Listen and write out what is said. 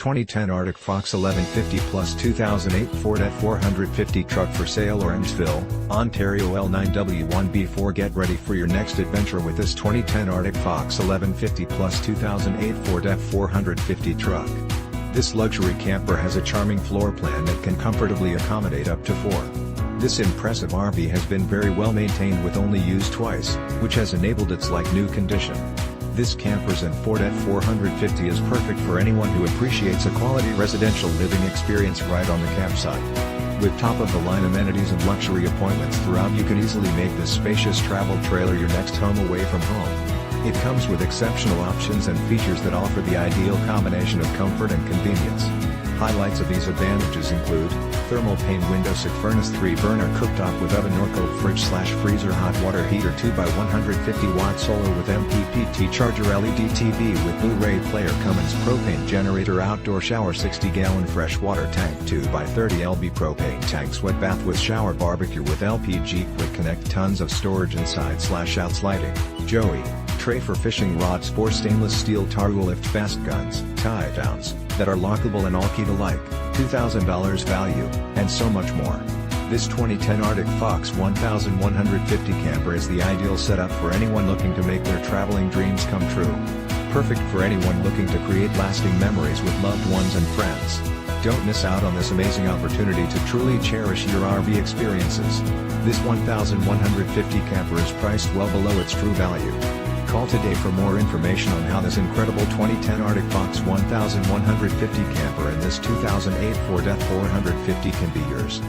2010 Artic Fox 1150 Plus 2008 Ford F450 truck for sale, Orangeville, Ontario. L9W1B4 Get ready for your next adventure with this 2010 Artic Fox 1150 Plus 2008 Ford F450 truck. This luxury camper has a charming floor plan that can comfortably accommodate up to 4. This impressive RV has been very well maintained with only used twice, which has enabled its like-new condition. This camper's and Ford F450 is perfect for anyone who appreciates a quality residential living experience right on the campsite. With top-of-the-line amenities and luxury appointments throughout, you can easily make this spacious travel trailer your next home away from home. It comes with exceptional options and features that offer the ideal combination of comfort and convenience. Highlights of these advantages include thermal pane windows, CFurnaceThree burner cooktop with OvenNorcold Fridge / FreezerHot water heater, 2x150-watt solar with Mppt ChargerLED TV with Blu-ray PlayerCummins propane generator outdoor shower, 60-gallon freshwater tank, 2x30 lb propane TanksWet bath with shower barbecue with LPG quick ConnectTons of storage inside / OutSliding, Joey, tray for fishing, RodsFour stainless steel Toruelift Fastguns, tiedowns that are lockable and all key to like, $2,000 value, and so much more. This 2010 Artic Fox 1150 camper is the ideal setup for anyone looking to make their traveling dreams come true. Perfect for anyone looking to create lasting memories with loved ones and friends. Don't miss out on this amazing opportunity to truly cherish your RV experiences. This 1150 camper is priced well below its true value. Call today for more information on how this incredible 2010 Artic Fox 1150 camper and this 2008 Ford F450 can be yours.